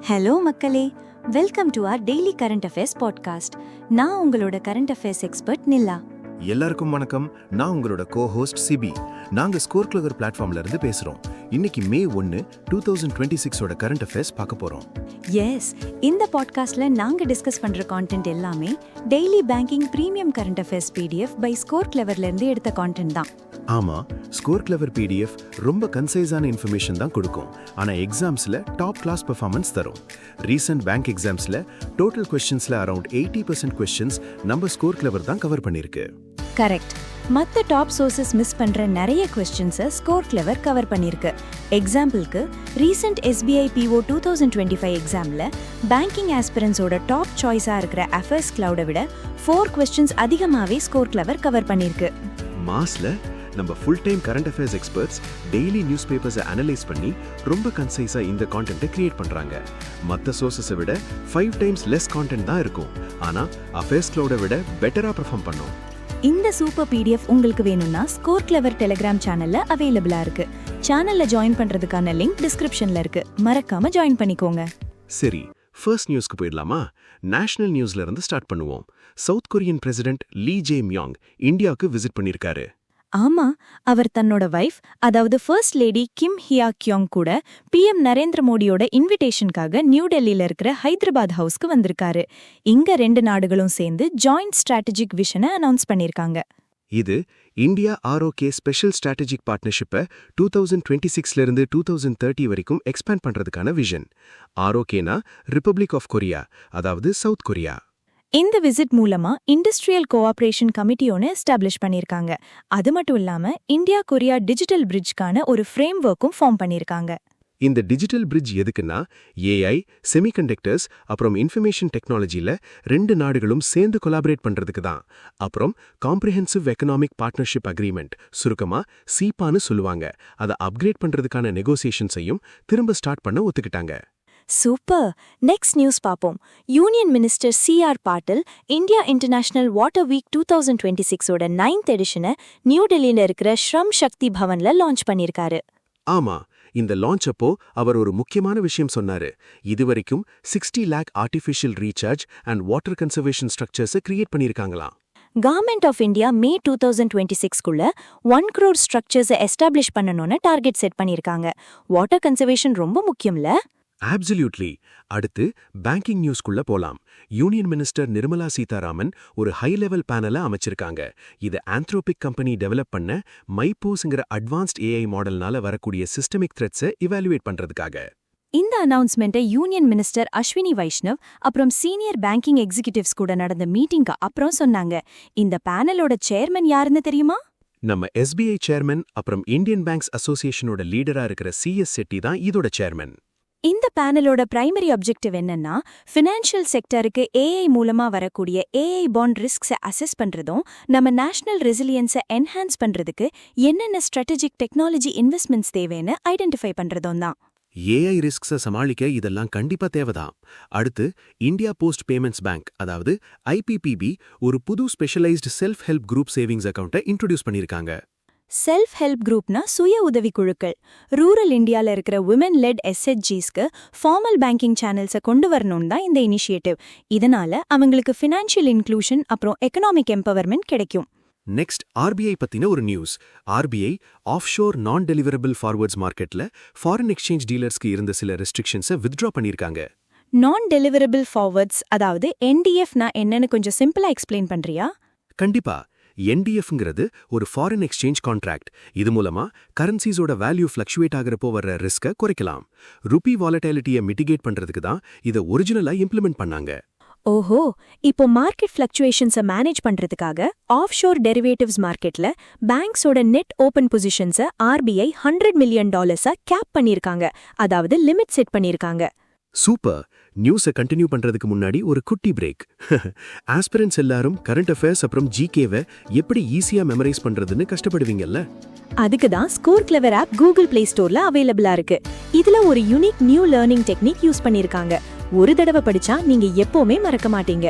Hello மக்களே, welcome to our daily current affairs podcast. நான் உங்களோட கரண்ட் அஃபேர்ஸ் எக்ஸ்பர்ட் நில்லா. எல்லாருக்கும் வணக்கம். நான் உங்களோட கோ-ஹோஸ்ட் சிபி. நாங்க ஸ்கோர் கிளவர் பிளாட்ஃபார்ம்ல இருந்து பேசுறோம். இன்னைக்கு மே 1 2026 கரண்ட் அஃபேர்ஸ் பார்க்க போறோம். எஸ், இந்த பாட்காஸ்ட்ல நாங்க டிஸ்கஸ் பண்ற கான்டென்ட் எல்லாமே daily banking premium current affairs PDF by score கிளவர்ல இருந்து எடுத்த கான்டென்ட் தான். ஆமா, ஸ்கோர் கிளவர் PDF ரொம்ப கன்சைஸான இன்ஃபர்மேஷன் தான் கொடுக்கும். ஆனா எக்ஸாம்ஸ்ல டாப் கிளாஸ் பெர்ஃபார்மன்ஸ் தரும். ரீசன்ட் பேங்க் எக்ஸாம்ஸ்ல டோட்டல் கொஸ்டின்ஸ்ல அரௌண்ட் 80% கொஸ்டின்ஸ் நம்ம ஸ்கோர் கிளவர் தான் கவர் பண்ணிருக்கு. கரெக்ட். மற்ற டாப் சோர்சஸ் மிஸ் பண்ற நிறைய கொஸ்டின்ஸை ஸ்கோர் கிளவர் கவர் பண்ணிருக்கு. எக்ஸாம்பிளுக்கு, ரீசன்ட் SBI PO 2025 எக்ஸாம்ல பேங்கிங் ஆஸ்பிரன்ஸோட டாப் சாய்ஸா இருக்கிற அஃபேர்ஸ் கிளவுட விட 4 கொஸ்டின்ஸ் அதிகமாவே ஸ்கோர் கிளவர் கவர் பண்ணிருக்கு. மாஸ்ல நம்ம full time current affairs experts daily news பேப்பர்ஸை அனலைஸ் பண்ணி ரொம்ப கன்சைஸா இந்த கான்டென்ட்டை கிரியேட் பண்றாங்க. மற்ற சோர்சஸை விட 5 டைம்ஸ் லெஸ் கான்டென்ட் தான் இருக்கும். ஆனா அஃபேர்ஸ் கிளவுட விட பெட்டரா பெர்ஃபார்ம் பண்ணும். இந்த சூப்பர் PDF உங்களுக்கு வேணும்னா ஸ்கோர் கிளவர் டெலிகிராம் சேனல்ல அவைலபிளா இருக்கு. சேனல்ல ஜாயின் பண்றதுக்கான லிங்க் டிஸ்கிரிப்ஷன்ல இருக்கு. மறக்காம ஜாயின் பண்ணிக்கோங்க. சரி, ஃபர்ஸ்ட் நியூஸ்க்கு போயிடலாமா? நேஷனல் நியூஸ்ல இருந்து ஸ்டார்ட் பண்ணுவோம். சவுத் கொரியன் பிரசிடென்ட் லீ ஜே-மியாங் இந்தியாவுக்கு விசிட் பண்ணிருக்காரு. ஆமா, அவர் தன்னோட வைஃப், அதாவது ஃபர்ஸ்ட் லேடி கிம் ஹியா கியோங் கூட PM நரேந்திர மோடியோட இன்விடேஷனுக்காக நியூ டெல்லியில இருக்கிற ஹைதராபாத் ஹவுஸ்க்கு வந்திருக்காரு. இங்க 2 நாடுகளும் சேர்ந்து ஜாயிண்ட் ஸ்ட்ராட்டஜிக் விஷனை அனௌன்ஸ் பண்ணிருக்காங்க. இது இந்தியா ROK ஸ்பெஷல் ஸ்ட்ராட்டஜிக் பார்ட்னர்ஷிப்பை 2026ல இருந்து 2030 வரைக்கும் எக்ஸ்பேண்ட் பண்றதுக்கான விஷன். ROKனா ரிப்பப்ளிக் ஆஃப் கொரியா, அதாவது சவுத் கொரியா. இந்த விசிட் மூலமா இண்டஸ்ட்ரியல் கோஆபரேஷன் கமிட்டி ஒன்று எஸ்டாப்ளிஷ் பண்ணிருக்காங்க. அது மட்டும் இல்லாம இந்தியா கொரியா டிஜிட்டல் பிரிட்ஜ்க்கான ஒரு ஃப்ரேம் ஒர்க்கும் ஃபார்ம் பண்ணிருக்காங்க. இந்த டிஜிட்டல் பிரிட்ஜ் எதுக்குன்னா, AI, செமிகண்டக்டர்ஸ் அப்புறம் இன்ஃபர்மேஷன் டெக்னாலஜில 2 நாடுகளும் சேர்ந்து கொலாபரேட் பண்றதுக்கு தான். அப்புறம் காம்ப்ரிஹென்சிவ் எக்கனாமிக் பார்ட்னர்ஷிப் அக்ரிமெண்ட், சுருக்கமா சீபான்னு சொல்லுவாங்க, அதை அப்கிரேட் பண்றதுக்கான நெகோசியேஷன்ஸையும் திரும்ப ஸ்டார்ட் பண்ண ஒத்துக்கிட்டாங்க. சூப்பர். நெக்ஸ்ட் நியூஸ் பாப்போம். Union minister CR Patil India international water week 2026ஓட 9th எடிஷனை நியூ டெல்லியில இருக்கிற ஸ்ரம் சக்தி பவன்ல லான்ச் பண்ணிருக்காரு. ஆமா, இந்த லான்ச் அப்போ அவர் ஒரு முக்கியமான விஷயம் சொன்னாரு. இதுவரைக்கும் 60 lakh artificial recharge and water conservation ஸ்ட்ரக்சர்ஸை கிரியேட் பண்ணிருக்காங்களாம். கவர்மெண்ட் ஆஃப் இந்தியா மே 2026குள்ள 1 crore ஸ்ட்ரக்சர்ஸை எஸ்டாப்ளிஷ் பண்ணணும்னு டார்கெட் செட் பண்ணிருக்காங்க. வாட்டர் கன்சர்வேஷன் ரொம்ப முக்கியம்ல. ஆப்சல்யூட்லி. அடுத்து பேங்கிங் நியூஸ்குள்ள போலாம். யூனியன் மினிஸ்டர் நிர்மலா சீதாராமன் ஒரு ஹை லெவல் பேனலை அமைச்சிருக்காங்க. இது ஆந்த்ரோபிக் கம்பெனி டெவலப் பண்ண மைப்போஸ்ங்கிற அட்வான்ஸ்ட் AI மாடல்னால வரக்கூடிய சிஸ்டமிக் த்ரெட்ஸை இவாலுவேட் பண்றதுக்காக. இந்த அனௌன்ஸ்மெண்ட்டை யூனியன் மினிஸ்டர் அஸ்வினி வைஷ்ணவ் அப்புறம் சீனியர் பேங்கிங் எக்ஸிகியூட்டிவ்ஸ் கூட நடந்த மீட்டிங்க்கு அப்புறம் சொன்னாங்க. இந்த பேனலோட சேர்மன் யாருன்னு தெரியுமா? நம்ம SBI சேர்மன் அப்புறம் இந்தியன் பேங்க்ஸ் அசோசியேஷனோட லீடரா இருக்கிற CS செட்டி தான் இதோட சேர்மன். இந்த பேனலோட பிரைமரி அப்ஜெக்டிவ் என்னன்னா, ஃபினான்ஷியல் செக்டருக்கு AI மூலமா வரக்கூடிய AI பாண்ட் ரிஸ்க்ஸை அசஸ் பண்றதும், நம்ம நேஷனல் ரெசிலியன்ஸை என்ஹான்ஸ் பண்றதுக்கு என்னென்ன ஸ்ட்ராட்டஜிக் டெக்னாலஜி இன்வெஸ்ட்மெண்ட்ஸ் தேவைன்னு ஐடென்டிஃபை பண்றதும் தான். AI ரிஸ்க்ஸை சமாளிக்க இதெல்லாம் கண்டிப்பா தேவைதான். அடுத்து இந்தியா போஸ்ட் பேமெண்ட்ஸ் பேங்க், அதாவது IPPB, ஒரு புது specialised self help group savings அக்கவுண்ட்டை introduce பண்ணிருக்காங்க. செல்ஃப் ஹெல்ப் குரூப்னா சுய உதவி குழுக்கள். ரூரல் இந்தியால இருக்கிற விமன் லெட் SHGஸ்க்கு ஃபார்மல் பேங்கிங் சேனல்ஸை கொண்டு வரணும் தான் இந்த இனிஷியேட்டிவ். இதனால அவங்களுக்கு ஃபினான்ஷியல் இன்க்ளூஷன் அப்புறம் எக்கனாமிக் எம்பவர்மெண்ட் கிடைக்கும். நெக்ஸ்ட் RBI பத்தின ஒரு நியூஸ். RBI ஆஃப்ஷோர் நான் டெலிவரபிள் ஃபார்வர்ட்ஸ் மார்க்கெட்ல ஃபாரின் எக்ஸ்சேஞ்ச் டீலர்ஸ்க்கு இருந்த சில ரெஸ்ட்ரிக்ஷன்ஸை வித்ட்ரா பண்ணிருக்காங்க. நான் டெலிவரபிள் ஃபார்வர்ட்ஸ், அதாவது NDFனா என்னன்னு கொஞ்சம் சிம்பிளா எக்ஸ்பிளைன் பண்றியா? கண்டிப்பா. NDFங்கிறது ஒரு ஃபாரின் எக்ஸ்சேஞ்ச் கான்ட்ராக்ட். இது மூலமா கரன்சிஸோட வேல்யூ ஃப்ளக்சுவேட் ஆகிறப்போ வர்ற ரிஸ்கை குறைக்கலாம். ருபி வாலட்டிலிட்டியை மிட்டிகேட் பண்றதுக்கு தான் இதை ஒரிஜினலா இம்ப்ளிமெண்ட் பண்ணாங்க. ஓஹோ, இப்போ மார்க்கெட் ஃப்ளக்சுவேஷன்ஸை மேனேஜ் பண்றதுக்காக ஆஃப்ஷோர் டெரிவேட்டிவ்ஸ் மார்க்கெட்ல பேங்க்ஸோட நெட் ஓபன் பொசிஷன்ஸை RBI $100 million கேப் பண்ணிருக்காங்க, அதாவது லிமிட் செட் பண்ணிருக்காங்க. சூப்பர். நியூஸை கண்டினியூ பண்றதுக்கு முன்னாடி ஒரு குட்டி பிரேக். ஆஸ்பிரன்ஸ் எல்லாரும் கரண்ட் அஃபேர்ஸ் அப்புறம் GKவை எப்படி ஈஸியா மெமரைஸ் பண்றதுன்னு கஷ்டப்படுவீங்கல்ல? அதுக்கு தான் score clever app Google play ஸ்டோர்ல அவைலபிளா இருக்கு. இதுல ஒரு unique new learning technique use பண்ணிருக்காங்க. ஒரு தடவை படிச்சா நீங்க எப்பவுமே மறக்க மாட்டீங்க.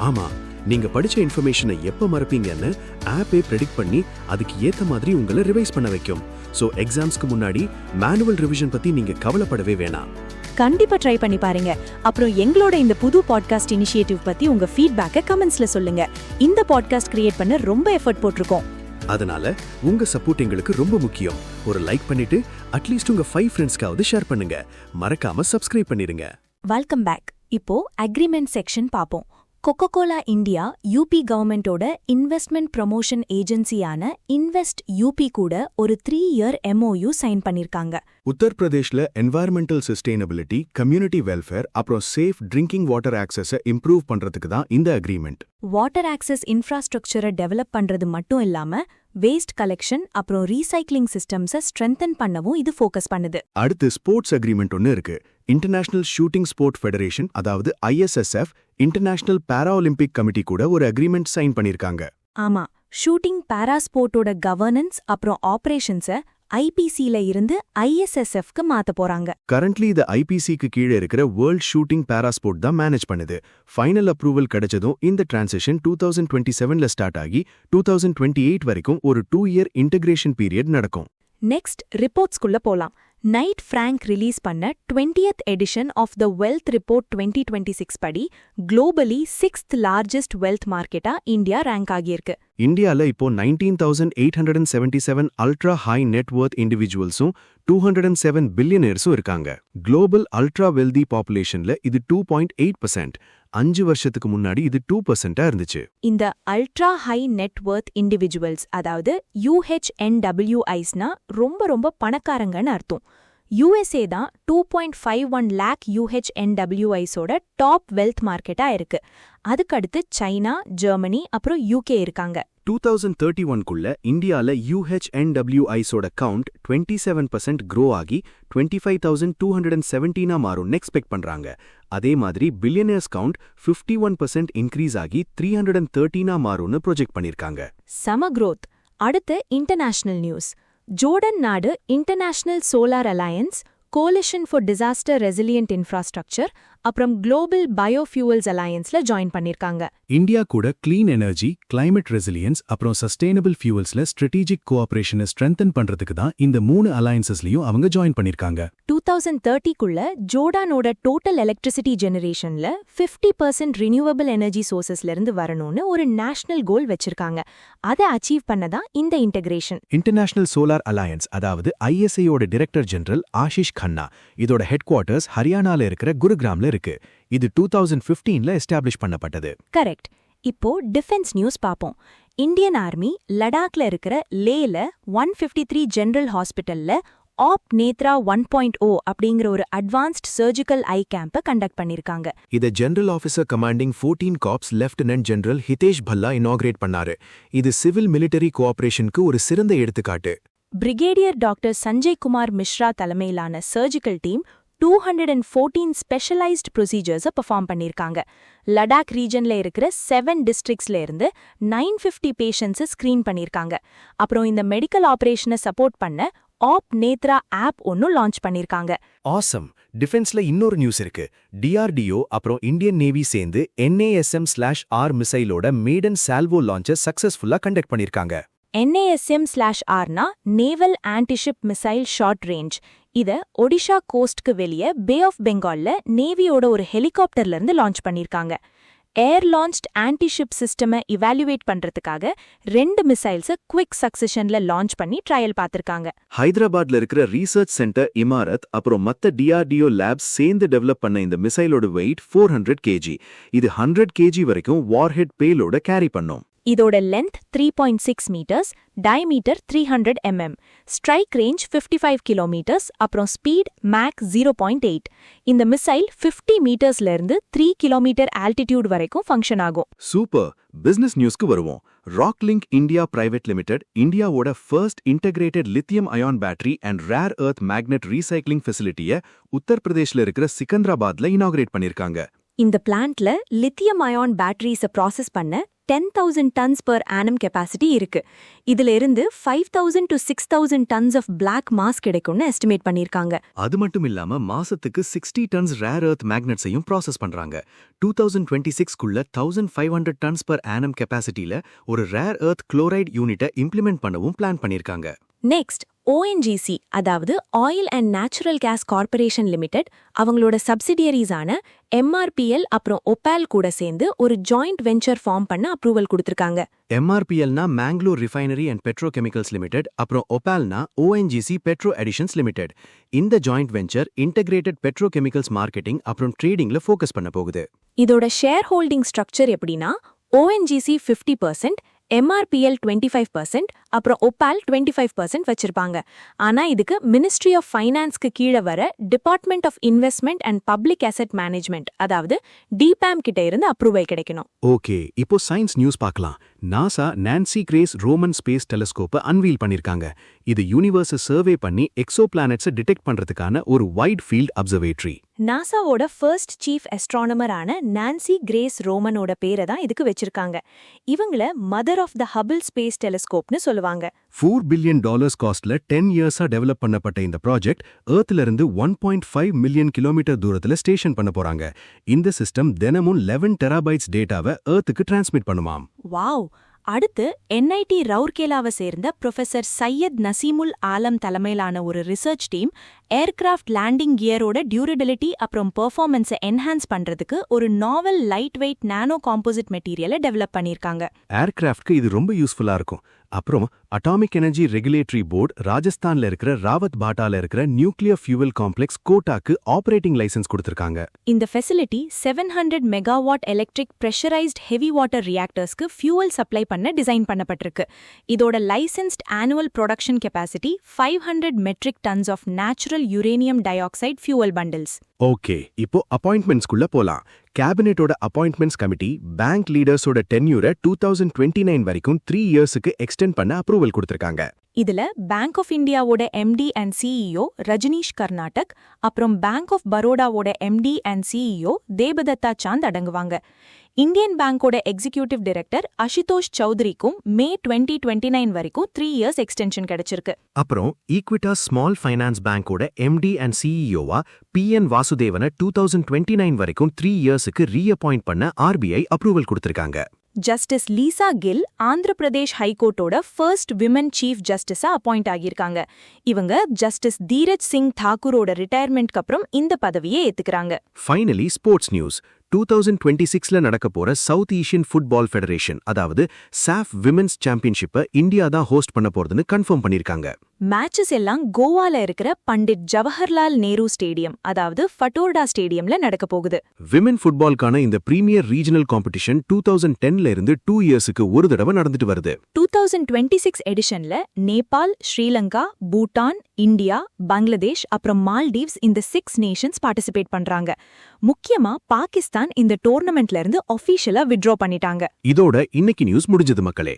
ஆமா, நீங்க படிச்ச இன்ஃபர்மேஷனை எப்ப மறப்பீங்கன்னு ஆப்பே ப்ரெடிக்ட் பண்ணி அதுக்கு ஏத்த மாதிரி உங்களை ரிவைஸ் பண்ண வைக்கும். சோ எக்ஸாம்ஸ்க்கு முன்னாடி மேனுவல் ரிவிஷன் பத்தி நீங்க கவலைப்படவே வேணாம். கண்டிப்பா ட்ரை பண்ணி பாருங்க. அப்புறம் எங்களோட இந்த புது பாட்காஸ்ட் இனிஷியேட்டிவ் பத்தி உங்க ஃபீட்பேக்கை கமெண்ட்ஸ்ல சொல்லுங்க. இந்த பாட்காஸ்ட் கிரியேட் பண்ண ரொம்ப எஃபர்ட் போட்டிருக்கோம். அதனால உங்க சப்போர்ட் எங்களுக்கு ரொம்ப முக்கியம். ஒரு லைக் பண்ணிட்டு அட்லீஸ்ட் உங்க 5 ஃப்ரெண்ட்ஸ்க்காவது ஷேர் பண்ணுங்க. மறக்காம சப்ஸ்கிரைப் பண்ணிருங்க. Welcome back. இப்போ அக்ரிமெண்ட் செக்ஷன் பாப்போம். கொக்கோகோலா இந்தியா யூபி கவர்மெண்டோட இன்வெஸ்ட்மெண்ட் ப்ரமோஷன் ஏஜென்சியான இன்வெஸ்ட் யூபி கூட ஒரு 3-year MOU சைன் பண்ணிருக்காங்க. உத்தரப்பிரதேஷ்ல என்வாயர்மெண்டல் சஸ்டைனபிலிட்டி, கம்யூனிட்டி வெல்ஃபேர் அப்புறம் சேஃப் ட்ரிங்கிங் வாட்டர் ஆக்சஸை இம்ப்ரூவ் பண்றதுக்கு தான் இந்த அக்ரிமெண்ட். வாட்டர் ஆக்சஸ் இன்ஃப்ராஸ்ட்ரக்சரை டெவலப் பண்றது மட்டும் இல்லாம வேஸ்ட் கலெக்ஷன் அப்புறம் ரீசைக்ளிங் சிஸ்டம்ஸை ஸ்ட்ரென்தன் பண்ணவும் இது ஃபோக்கஸ் பண்ணுது. அடுத்து ஸ்போர்ட்ஸ் அக்ரிமெண்ட் ஒன்னு இருக்கு. இன்டர்நேஷனல் ஷூட்டிங் ஸ்போர்ட் ஃபெடரேஷன், அதாவது ISSF, international para Olympic committee கூட ஒரு அக்ரிமெண்ட் சைன் பண்ணிருக்காங்க. ஆமா, ஷூட்டிங் பாராஸ்போர்ட்டோட கவர்னன்ஸ் அப்புறம் ஆபரேஷன்ஸை IPCல இருந்து ISSFக்கு மாத்த போறாங்க. கரண்ட்லி இது IPCக்கு கீழே இருக்கிற வேர்ல்ட் ஷூட்டிங் பாராஸ்போர்ட் தான் மேனேஜ் பண்ணுது. ஃபைனல் அப்ரூவல் கிடைச்சதும் இந்த டிரான்சிஷன் 2027ல ஸ்டார்ட் ஆகி 2028 வரைக்கும் ஒரு 2-year இன்டகிரேஷன் பீரியட் நடக்கும். நெக்ஸ்ட் ரிப்போர்ட்ஸ்குள்ள போலாம். நைட் ஃப்ராங்க் ரிலீஸ் பண்ண 20th edition of the wealth report 2026 படி குளோபலி 6th லார்ஜஸ்ட் வெல்த் மார்க்கெட்டா இந்தியா ரேங்க் ஆகியிருக்கு. இந்தியால இப்போ 19,877 அல்ட்ரா ஹை நெட் வொர்த் இண்டிவிஜுவல்ஸும் 207 பில்லியனர்ஸும் இருக்காங்க. குளோபல் அல்ட்ரா வெல்தி பாப்புலேஷன்ல இது 2.8%. 5 வருஷத்துக்கு முன்னாடி இது 2%-ஆ இருந்துச்சு. இந்த அல்ட்ரா ஹை நெட்வொர்த் இண்டிவிஜுவல்ஸ், அதாவது UHNWIsனா ரொம்ப பணக்காரங்கன்னு அர்த்தம். USA தான் 2.51 lakh UHNWIஸோட டாப் வெல்த் மார்க்கெட்டா இருக்கு. அதுக்கடுத்து சைனா, ஜெர்மனி அப்புறம் UK இருக்காங்க. 2031க்குள்ள இந்தியால UHNWIஸோட கவுண்ட் 27% க்ரோ ஆகி 25,217 மாறும்னு எக்ஸ்பெக்ட் பண்றாங்க. அதே மாதிரி பில்லியனர்ஸ் கவுண்ட் 51% இன்க்ரீஸ் ஆகி 313 மாறும்னு ப்ரொஜெக்ட் பண்ணிருக்காங்க. சம growth. அடுத்து இன்டர்நேஷனல் நியூஸ். ஜோர்டன் நாடு international solar alliance, coalition for disaster resilient infrastructure அப்புறம் குளோபல் பயோஃபியூவல்ஸ் அலையன்ஸ்ல ஜாயின் பண்ணிருக்காங்க. இந்தியா கூட கிளீன் எனர்ஜி, கிளைமேட் ரெசிலியன்ஸ் அப்புறம் சஸ்டைனபிள் ஃபியூவல்ஸ்ல ஸ்ட்ராட்டஜிக் கோஆபரேஷனை ஸ்ட்ரென்தன் பண்றதுக்கு தான் இந்த 3 அலையன்சஸ்லயும் அவங்க ஜாயின் பண்ணிருக்காங்க. 2030க்குள்ள ஜோர்டானோட டோட்டல் எலக்ட்ரிசிட்டி ஜெனரேஷன்ல 50% ரினியூவபிள் எனர்ஜி சோர்சஸ்ல இருந்து வரணும்னு ஒரு நேஷனல் கோல் வச்சிருக்காங்க. அதை அச்சீவ் பண்ணதான் இந்த இன்டகிரேஷன். இன்டர்நேஷனல் சோலார் அலையன்ஸ், அதாவது ISAயோட டைரக்டர் ஜெனரல் ஆஷிஷ் கன்னா, இதோட ஹெட் குவார்ட்டர்ஸ் ஹரியானால இருக்கிற குருகிராம்ல இருக்கு. இது 2015ல எஸ்டாப்ளிஷ் பண்ணப்பட்டது. கரெக்ட். இப்போ டிஃபென்ஸ் நியூஸ் பாப்போம். இந்தியன் ஆர்மி லடாக்ல இருக்கிற லேல 153 ஜெனரல் ஹாஸ்பிட்டல்ல ஆப் நேத்ரா 1.0 அப்படிங்கிற ஒரு அட்வான்ஸ்ட் சர்ஜிக்கல் ஐ கேம்பை கண்டக்ட் பண்ணிருக்காங்க. இத general officer commanding 14 corps lieutenant general Hitesh Bhalla inaugurate பண்ணாரு. இது சிவில் மிலிட்டரி கோஆபரேஷனுக்கு ஒரு சிறந்த எடுத்துக்காட்டு. பிரிகேடியர் டாக்டர் சஞ்சய் குமார் மிஸ்ரா தலைமையிலான சர்ஜிக்கல் டீம் 214 ஸ்பெஷலைஸ்ட் ப்ரொசீஜர்ஸை பெர்ஃபார்ம் பண்ணிருக்காங்க. லடாக் ரீஜன்ல இருக்கிற 7 டிஸ்ட்ரிக்ட்ஸ்ல இருந்து 950 பேஷண்ட்ஸை ஸ்கிரீன் பண்ணிருக்காங்க. அப்புறம் இந்த மெடிக்கல் ஆபரேஷனை சப்போர்ட் பண்ண ஆப் நேத்ரா ஆப் ஒன்னும் லான்ச் பண்ணிருக்காங்க. ஆசம். டிஃபென்ஸ்ல இன்னொரு நியூஸ் இருக்கு. DRDO அப்புறம் இந்தியன் நேவி சேர்ந்து NASM/R மிசைலோட மேடன் சால்வோ லான்ச்சை சக்சஸ்ஃபுல்லா கண்டக்ட் பண்ணிருக்காங்க. NASM/Rனா naval antiship missile short range. இத ஒடிஷா கோஸ்ட்க்கு வெளியே பே ஆஃப் பெங்கால்ல நேவியோட ஒரு ஹெலிகாப்டர்ல இருந்து லான்ச் பண்ணிருக்காங்க. ஏர் லான்ச்ட் ஆன்டிஷிப் சிஸ்டமை இவாலுவேட் பண்றதுக்காக 2 மிசைல்ஸை குவிக் சக்சஷன்ல லான்ச் பண்ணி ட்ரையல் பார்த்திருக்காங்க. ஹைதராபாத்ல இருக்கிற ரீசர்ச் சென்டர் இமாரத் அப்புறம் மத்த DRDO லேப்ஸ் சேர்ந்து டெவலப் பண்ண இந்த மிசைலோட வெயிட் 400 kg. இது 100 kg வரைக்கும் வார்ஹெட் பேலோட கேரி பண்ணும். இதோட length 3.6 metres, diameter 300 mm, strike range 55 kilometres, அப்புறம் ஸ்பீட் மேக் 0.8. இந்த மிசைல் 50 மீட்டர்ஸ்ல இருந்து 3 கிலோமீட்டர் ஆல்டிடியூட் வரைக்கும் ஃபங்க்ஷன் ஆகும். சூப்பர். பிசினஸ் நியூஸ்க்கு வருவோம். ராக்லிங்க் இந்தியா பிரைவேட் லிமிடெட் இந்தியாவோட first integrated lithium ion battery and rare earth magnet recycling ஃபெசிலிட்டியை உத்தரப்பிரதேஷ்ல இருக்கிற சிக்கந்தராபாத்ல இனாகிரேட் பண்ணிருக்காங்க. இந்த பிளான்ட்ல லித்தியம் அயான் பேட்டரிஸை ப்ராசஸ் பண்ண 10,000 tons per annum கெப்பாசிட்டி இருக்கு. இதுல இருந்து 5,000 to 6,000 tons of black mass கிடைக்கும்னு எஸ்டிமேட் பண்ணிருக்காங்க. அது மட்டும் இல்லாம மாசத்துக்கு 60 tons rare earth magnetsையும் ப்ராசஸ் பண்றாங்க. 2026க்குள்ள 1,500 tons per annum கெப்பாசிட்டில ஒரு rare earth chloride யூனிட்டை இம்ப்ளிமெண்ட் பண்ணவும் பிளான் பண்ணிருக்காங்க. நெக்ஸ்ட் ஓஎன்ஜிசி அதாவது oil and natural gas corporation limited அவங்களோட சப்சிடியரிஸான எம்ஆர்பிஎல் அப்புறம் ஒபால் கூட சேர்ந்து ஒரு ஜாயிண்ட் வெஞ்சர் ஃபார்ம் பண்ண அப்ரூவல் கொடுத்திருக்காங்க. MRPLனா Mangalore refinery and petrochemicals limited, அப்புறம் ஒபால்னா ஓஎன்ஜிசி பெட்ரோ எடிஷன்ஸ் லிமிடெட். இந்த joint venture integrated petrochemicals marketing அப்புறம் ட்ரேடிங்ல ஃபோக்கஸ் பண்ண போகுது. இதோட ஷேர் ஹோல்டிங் ஸ்ட்ரக்சர் எப்படின்னா ஓஎன்ஜிசி 50%, எம்ஆர்பிஎல் 25%, அப்புறம் ஒபால் 25% வச்சிருப்பாங்க. ஆனா இதுக்கு மினிஸ்ட்ரி ஆஃப் ஃபைனான்ஸ்க்கு கீழே வர department of investment and public asset management அதாவது டிபாம் கிட்ட இருந்து அப்ரூவல் கிடைக்கணும். ஓகே, இப்போ சயின்ஸ் நியூஸ் பார்க்கலாம். NASA Nancy Grace Roman space டெலஸ்கோப்பை அன்வீல் பண்ணிருக்காங்க. இது யூனிவர்ஸை சர்வே பண்ணி எக்ஸோ பிளானட்ஸை டிடெக்ட் பண்றதுக்கான ஒரு வைட் ஃபீல்ட் அப்சர்வேட்டரி. நாசாவோட ஃபர்ஸ்ட் சீஃப் அஸ்ட்ரானமரான நான்சி கிரேஸ் ரோமனோட பேரை தான் இதுக்கு வச்சிருக்காங்க. இவங்கள mother of the Hubble space டெலிஸ்கோப்னு சொல்லுவாங்க. $4 பில்லியன் காஸ்ட்ல 10 இயர்ஸா டெவலப் பண்ணப்பட்ட இந்த ப்ராஜெக்ட் எர்த்ல இருந்து 1.5 மில்லியன் கிலோமீட்டர் தூரத்துல ஸ்டேஷன் பண்ண போறாங்க. இந்த சிஸ்டம் தினமும் 11 டெராபைட்ஸ் டேட்டாவை எர்த்துக்கு டிரான்ஸ்மிட் பண்ணுமாம். வாவ்! அடுத்து என்ஐடி ரவுர்கேலாவை சேர்ந்த ப்ரொஃபசர் சையத் நசீமுல் ஆலம் தலைமையிலான ஒரு ரிசர்ச் டீம் ஏர்கிராஃப்ட் லேண்டிங் கியரோட டியூரபிலிட்டி அப்புறம் பெர்ஃபார்மன்ஸை என்ஹான்ஸ் பண்றதுக்கு ஒரு novel light weight nano composite மெட்டீரியலை டெவலப் பண்ணியிருக்காங்க. ஏர்கிராஃப்ட்க்கு இது ரொம்ப யூஸ்ஃபுல்லா இருக்கும். அப்புறம் அட்டாமிக் எனர்ஜி ரெகுலேட்டரி போர்டு ராஜஸ்தான்ல இருக்கிற ராவத் பாட்டால இருக்கிற நியூக்ளியர் ஃபியூவல் காம்ப்ளெக்ஸ் கோட்டாக்கு ஆபரேட்டிங் லைசன்ஸ் கொடுத்திருக்காங்க. இந்த facility 700 megawatt electric pressurised heavy water ரியாக்டர்ஸ்க்கு ஃபியூவல் சப்ளை பண்ண டிசைன் பண்ணப்பட்டிருக்கு. இதோட licensed annual production capacity 500 metric tons of natural uranium dioxide fuel bundles. Okay, இப்போ அப்பாயின்ட்மெண்ட்ஸ்குள்ள போலாம். கேபினெட்டோட அப்பாயின்ட்மெண்ட்ஸ் கமிட்டி பேங்க் லீடர்ஸோட டென்யூரை 2029 வரைக்கும் 3 இயர்ஸுக்கு எக்ஸ்டெண்ட் பண்ண அப்ரூவல் கொடுத்திருக்காங்க. இதுல பேங்க் ஆஃப் இந்தியாவோட MD and CEO Rajneesh Karnatak, அப்புறம் பேங்க் ஆஃப் பரோடாவோட MD and CEO Debadatta Chand அடங்குவாங்க. இந்தியன் பேங்கோட எக்ஸிகியூட்டிவ் டைரக்டர் அஷிதோஷ் சௌத்ரிக்கும் மே 2029 வரைக்கும் 3 இயர்ஸ் எக்ஸ்டென்ஷன் கிடைச்சிருக்கு. அப்புறம் ஈக்விட்டாஸ் ஸ்மால் ஃபைனான்ஸ் பேங்கோட எம்டி அண்ட் சிஇஓவா PN வாசுதேவனை 2029 வரைக்கும் 3 இயர்ஸுக்கு ரீஅப்பாயிண்ட் பண்ண RBI அப்ரூவல் கொடுத்திருக்காங்க. Justice Lisa Gill Andhra Pradesh ஹைகோர்ட்டோட ஃபர்ஸ்ட் விமன் சீஃப் ஜஸ்டிஸா அப்பாயிண்ட் ஆகியிருக்காங்க. இவங்க ஜஸ்டிஸ் தீரஜ் சிங் தாக்கூரோட ரிட்டையர்மெண்ட்க்கு அப்புறம் இந்த பதவியை ஏத்துக்கிறாங்க. Finally sports news. 2026ல நடக்க போற சவுத் ஏஷியன் ஃபுட்பால் ஃபெடரேஷன் அதாவது SAF விமென்ஸ் சாம்பியன்ஷிப்பை இந்தியா தான் ஹோஸ்ட் பண்ண போறதுன்னு கன்ஃபார்ம் பண்ணிருக்காங்க. மேட்சஸ் எல்லாம் கோவால இருக்கிற பண்டிட் ஜவஹர்லால் நேரு ஸ்டேடியம் அதாவது ஃபட்டோர்டா ஸ்டேடியம்ல நடக்க போகுது. விமென் ஃபுட்பால்கான இந்த பிரீமியர் ரீஜனல் காம்படிஷன் 2010ல இருந்து 2 இயர்ஸுக்கு ஒரு தடவை நடந்துட்டு வருது. 2026 எடிஷன்ல நேபாள், ஸ்ரீலங்கா, பூட்டான், இந்தியா, பங்களாதேஷ் அப்புறம் மால்டீவ்ஸ் இந்த 6 நேஷன்ஸ் பார்ட்டிசிபேட் பண்றாங்க. முக்கியமா பாகிஸ்தான் இந்த டோர்னமெண்ட்ல இருந்து ஆபீஷியலா வித்ட்ரா பண்ணிட்டாங்க. இதோட இன்னைக்கு நியூஸ் முடிஞ்சது மக்களே.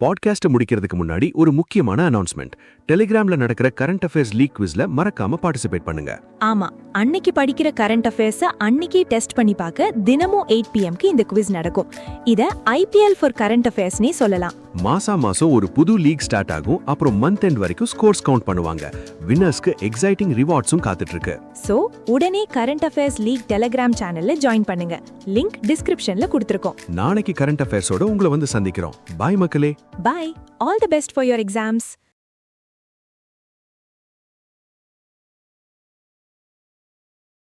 பாட்காஸ்ட்டை முடிக்கிறதுக்கு முன்னாடி ஒரு முக்கியமான அனௌன்ஸ்மெண்ட். டெலிகிராம்ல நடக்கிற கரண்ட் அஃபேர்ஸ் லீக் குவிஸ்ல மறக்காம பார்ட்டிசிபேட் பண்ணுங்க. ஆமா, அன்னைக்கு படிக்கிற கரண்ட் அஃபேர்ஸ அன்னைக்கே டெஸ்ட் பண்ணி பார்க்க தினமும் 8 PM இந்த குவிஸ் நடக்கும். இத IPL ஃபார் கரண்ட் அஃபேர்ஸ்னே சொல்லலாம். மாசம் ஒரு புது லீக் ஸ்டார்ட் ஆகும். அப்புறம் மந்த் எண்ட் வரைக்கும் ஸ்கோர்ஸ் கவுண்ட் பண்ணுவாங்க. வின்னர்ஸ்க்கு எக்ஸைட்டிங் ரிவார்ட்ஸும் காத்துட்டு இருக்கு. சோ உடனே கரண்ட் அஃபேர்ஸ் லீக் டெலிகிராம் சேனல்ல ஜாயின் பண்ணுங்க. லிங்க் டிஸ்கிரிப்ஷன்ல கொடுத்திருக்கோம். நாளைக்கு கரண்ட் அஃபேர்ஸோட உங்களை வந்து சந்திக்கிறோம். பாய் மக்களே. Bye. All the best for your exams.